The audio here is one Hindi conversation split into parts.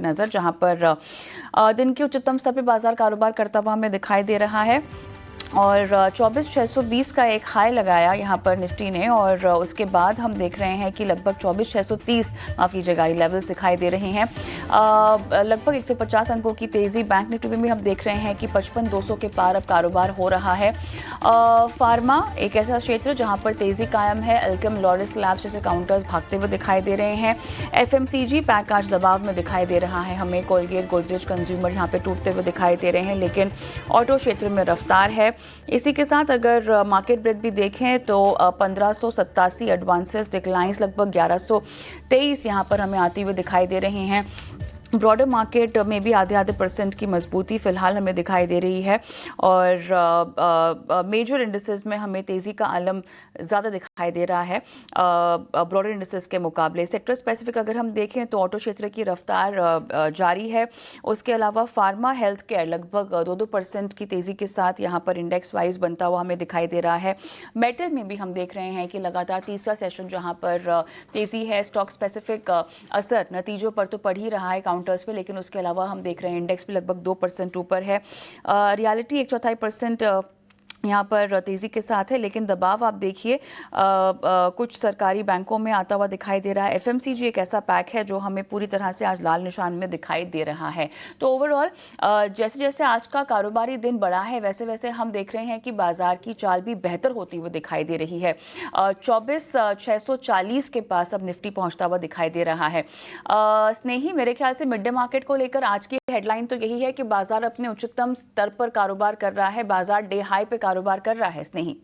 नजर, जहां पर दिन के उच्चतम स्तर पे बाजार कारोबार करता हुआ हमें दिखाई दे रहा है और 24,620 का एक हाई लगाया यहाँ पर निफ्टी ने और उसके बाद हम देख रहे हैं कि लगभग 24,630 माफ़ कीजिएगा लेवल्स दिखाई दे रहे हैं। लगभग 150 अंकों की तेज़ी बैंक निफ्टी में भी हम देख रहे हैं कि 55,200 के पार अब कारोबार हो रहा है। फार्मा एक ऐसा क्षेत्र जहाँ पर तेज़ी कायम है। अल्केम, लॉरिस लैब्स जैसे काउंटर्स भागते हुए दिखाई दे रहे हैं। FMCG पैक आज दबाव में दिखाई दे रहा है हमें। कोलगेट, गोदरेज कंज्यूमर यहाँ पे टूटते हुए दिखाई दे रहे हैं, लेकिन ऑटो क्षेत्र में रफ्तार है। इसी के साथ अगर मार्केट ब्रेक भी देखें तो 1587 एडवांसेस डिक्लाइंस लगभग 1123 यहाँ पर हमें आती हुए दिखाई दे रहे हैं। ब्रॉडर मार्केट में भी आधे परसेंट की मजबूती फिलहाल हमें दिखाई दे रही है और मेजर इंडिसेस में हमें तेज़ी का आलम ज़्यादा दिखाई दे रहा है ब्रॉडर इंडिसेस के मुकाबले। सेक्टर स्पेसिफिक अगर हम देखें तो ऑटो क्षेत्र की रफ्तार जारी है। उसके अलावा फार्मा, हेल्थ केयर लगभग 2% की तेज़ी के साथ यहाँ पर इंडेक्स वाइज बनता हुआ हमें दिखाई दे रहा है। मेटल में भी हम देख रहे हैं कि लगातार तीसरा सेशन जहाँ पर तेज़ी है। स्टॉक स्पेसिफिक असर नतीजों पर तो पड़ ही रहा है काउंटर्स पे, लेकिन उसके अलावा हम देख रहे हैं इंडेक्स भी लगभग 2% ऊपर है। रियलिटी 1/4% यहाँ पर तेज़ी के साथ है, लेकिन दबाव आप देखिए कुछ सरकारी बैंकों में आता हुआ दिखाई दे रहा है। FMCG एक ऐसा पैक है जो हमें पूरी तरह से आज लाल निशान में दिखाई दे रहा है। तो ओवरऑल जैसे जैसे आज का कारोबारी दिन बढ़ा है वैसे वैसे हम देख रहे हैं कि बाजार की चाल भी बेहतर होती हुई दिखाई दे रही है। 24,640 के पास अब निफ्टी पहुंचता हुआ दिखाई दे रहा है। स्नेही, मेरे ख्याल से मिड डे मार्केट को लेकर आज की हेडलाइन तो यही है कि बाजार अपने उच्चतम स्तर पर कारोबार कर रहा है, बाजार डे हाई पे कारोबार कर रहा है। स्नेही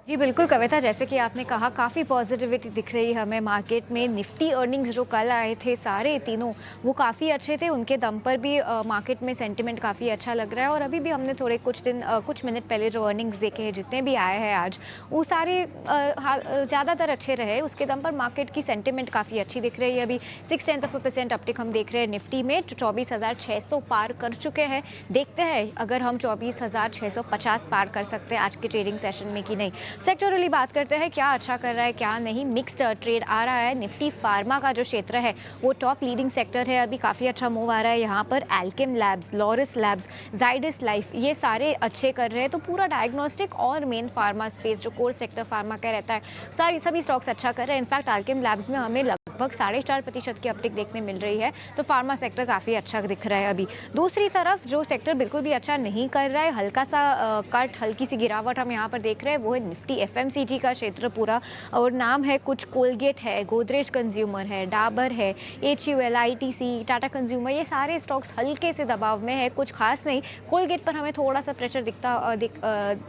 जी बिल्कुल कविता, जैसे कि आपने कहा काफ़ी पॉजिटिविटी दिख रही है हमें मार्केट में। निफ्टी अर्निंग्स जो कल आए थे सारे तीनों वो काफ़ी अच्छे थे, उनके दम पर भी मार्केट में सेंटिमेंट काफ़ी अच्छा लग रहा है। और अभी भी हमने थोड़े कुछ मिनट पहले जो अर्निंग्स देखे हैं जितने भी आए हैं आज वो सारे ज़्यादातर अच्छे रहे। उसके दम पर मार्केट की सेंटिमेंट काफ़ी अच्छी दिख रही है। अभी 0.6% अपटिक हम देख रहे हैं निफ्टी में, 24,600 पार कर चुके हैं। देखते हैं अगर हम 24,650 पार कर सकते हैं आज के ट्रेडिंग सेशन में कि नहीं। सेक्टरली बात करते हैं क्या अच्छा कर रहा है क्या नहीं। मिक्स्ड ट्रेड आ रहा है। निफ्टी फार्मा का जो क्षेत्र है वो टॉप लीडिंग सेक्टर है, अभी काफ़ी अच्छा मूव आ रहा है यहाँ पर। Alkem labs, Laurus labs, Zydus life ये सारे अच्छे कर रहे हैं। तो पूरा डायग्नोस्टिक और मेन फार्मा स्पेस जो कोर सेक्टर फार्मा का रहता है सभी स्टॉक्स अच्छा कर रहे हैं। इनफैक्ट एल्केम लैब्स में हमें लगभग 4.5% की अपटिक देखने मिल रही है। तो फार्मा सेक्टर काफ़ी अच्छा दिख रहा है अभी। दूसरी तरफ जो सेक्टर बिल्कुल भी अच्छा नहीं कर रहा है, हल्का सा कट, हल्की सी गिरावट हम यहाँ पर देख रहे हैं, वो है निफ्टी FMCG का क्षेत्र पूरा। और नाम है कुछ कोलगेट है, गोदरेज कंज्यूमर है, डाबर है, HUL, ITC, टाटा कंज्यूमर, ये सारे स्टॉक्स हल्के से दबाव में है, कुछ खास नहीं। कोलगेट पर हमें थोड़ा सा प्रेशर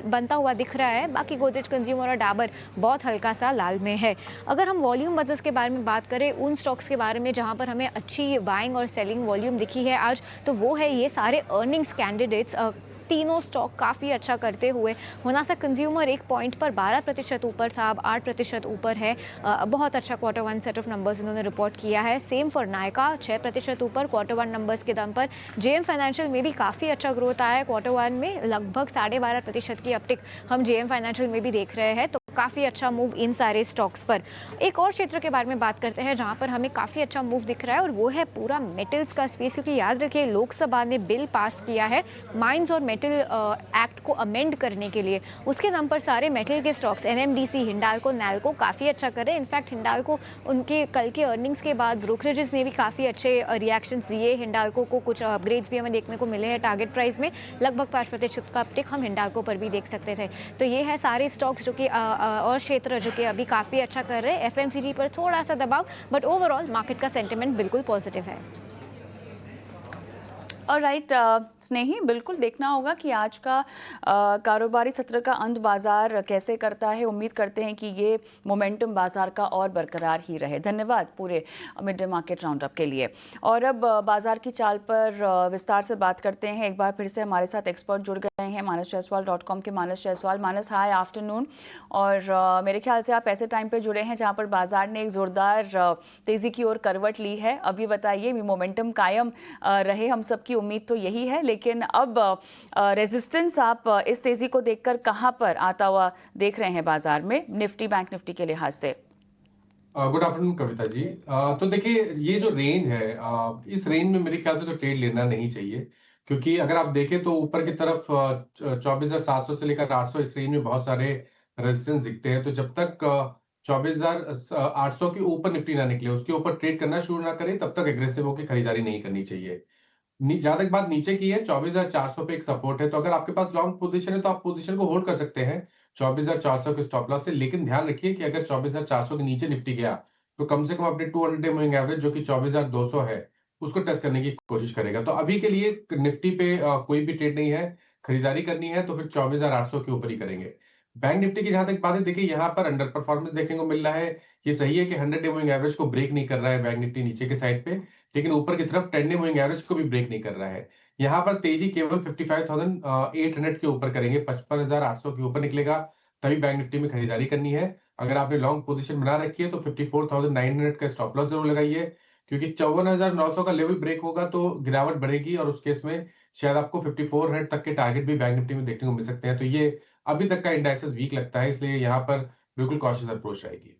बनता हुआ दिख रहा है। बाकी गोदरेज कंज्यूमर और डाबर बहुत हल्का सा लाल में है। अगर हम वॉल्यूम बजट्स के बारे में बात करें, उन स्टॉक्स के बारे में जहां पर हमें अच्छी बाइंग और सेलिंग वॉल्यूम दिखी है आज, तो वो है ये सारे अर्निंग्स कैंडिडेट्स। तीनों स्टॉक काफ़ी अच्छा करते हुए, होनासा कंज्यूमर एक पॉइंट पर 12% ऊपर था, अब 8% ऊपर है। बहुत अच्छा Q1 सेट ऑफ नंबर्स इन्होंने रिपोर्ट किया है। सेम फॉर नायका 6% ऊपर Q1 नंबर्स के दम पर। JM फाइनेंशियल में भी काफ़ी अच्छा ग्रोथ आया है Q1 में, लगभग 12.5% की अपटिक हम JM फाइनेंशियल में भी देख रहे हैं। तो काफ़ी अच्छा मूव इन सारे स्टॉक्स पर। एक और क्षेत्र के बारे में बात करते हैं जहां पर हमें काफ़ी अच्छा मूव दिख रहा है और वो है पूरा मेटल्स का स्पेस। क्योंकि याद रखिए लोकसभा ने बिल पास किया है माइंस और मेटल एक्ट को अमेंड करने के लिए। उसके दम पर सारे मेटल के स्टॉक्स NMDC, हिंडाल्को, नैल्को काफ़ी अच्छा कर रहे हैं। इनफैक्ट हिंडाल्को उनके कल के अर्निंग्स के बाद ब्रोकरेजेस ने भी काफ़ी अच्छे रिएक्शंस दिए। हिंडाल्को को कुछ अपग्रेड्स भी हमें देखने को मिले हैं टारगेट प्राइस में। लगभग 5% का अपटिक हम हिंडाल्को पर भी देख सकते थे। तो ये है सारे स्टॉक्स जो कि और क्षेत्र जो कि अभी काफ़ी अच्छा कर रहे हैं। FMCG पर थोड़ा सा दबाव, बट ओवरऑल मार्केट का सेंटिमेंट बिल्कुल पॉजिटिव है। और राइट स्नेही, बिल्कुल देखना होगा कि आज का कारोबारी सत्र का अंत बाजार कैसे करता है। उम्मीद करते हैं कि ये मोमेंटम बाजार का और बरकरार ही रहे। धन्यवाद पूरे मिड डे मार्केट राउंडअप के लिए। और अब बाजार की चाल पर विस्तार से बात करते हैं। एक बार फिर से हमारे साथ एक्सपर्ट जुड़ गए हैं, manasjaiswal.com के मानस जायसवाल। मानस, हाय आफ्टरनून। और मेरे ख्याल से आप ऐसे टाइम पे जुड़े हैं जहाँ पर बाजार ने एक ज़ोरदार तेज़ी की ओर करवट ली है। अब ये बताइए, मोमेंटम कायम रहे, हम सबकी उम्मीद तो यही है, लेकिन अब रेजिस्टेंस आप इस तेज़ी को देखकर कहाँ पर आता हुआ देख रहे हैं बाजार में, निफ्टी, बैंक निफ्टी के लिहाज से? Good afternoon Kavita ji. तो देखिए, ये जो रेंज है, इस रेंज में मेरे ख्याल से तो ट्रेड लेना नहीं चाहिए, क्योंकि अगर आप देखें तो ऊपर की तरफ 24,700 से लेकर 800 इस रेंज में बहुत सारे रेजिस्टेंस दिखते हैं। तो जब तक 24,800 के ऊपर निफ्टी ना निकले, उसके ऊपर ट्रेड करना शुरू ना करें, तब तक एग्रेसिव होकर खरीदारी नहीं करनी चाहिए। जहां तक बात नीचे की है, 24,400 पे एक सपोर्ट है, तो अगर आपके पास लॉन्ग पोजीशन है तो आप पोजीशन को होल्ड कर सकते हैं 24,400 के स्टॉप लॉस से। लेकिन ध्यान रखिए कि अगर 24,400 के नीचे निफ्टी गया, तो कम से कम अपने 200 डे मूविंग एवरेज जो कि 24,200 है, उसको टेस्ट करने की कोशिश करेगा। तो अभी के लिए निफ्टी पे कोई भी ट्रेड नहीं है। खरीदारी करनी है तो फिर 24,800 के ऊपर ही करेंगे। बैंक निफ्टी की जहां तक बात है, देखिए यहाँ पर अंडर परफॉर्मेंस देखने को मिल रहा है। ये सही है कि 100 डे मूविंग एवरेज को ब्रेक नहीं कर रहा है बैंक निफ्टी नीचे के साइड पे, लेकिन ऊपर की तरफ 10 डे मूविंग एवरेज को भी ब्रेक नहीं कर रहा है। यहाँ पर तेजी केवल 55,800 के ऊपर करेंगे, 55,800 के ऊपर निकलेगा, तभी बैंक निफ्टी में खरीदारी करनी है। अगर आपने लॉन्ग पोजीशन बना रखी है तो 54,900 का स्टॉप लॉस जरूर लगाइए, क्योंकि 54,900 का लेवल ब्रेक होगा तो गिरावट बढ़ेगी, और उस केस में शायद आपको 5400 तक के टारगेट भी बैंक निफ्टी में देखने को मिल सकते हैं। तो ये अभी तक का इंडाइसेस वीक लगता है, इसलिए यहाँ पर बिल्कुल कॉशियस अप्रोच रहेगी।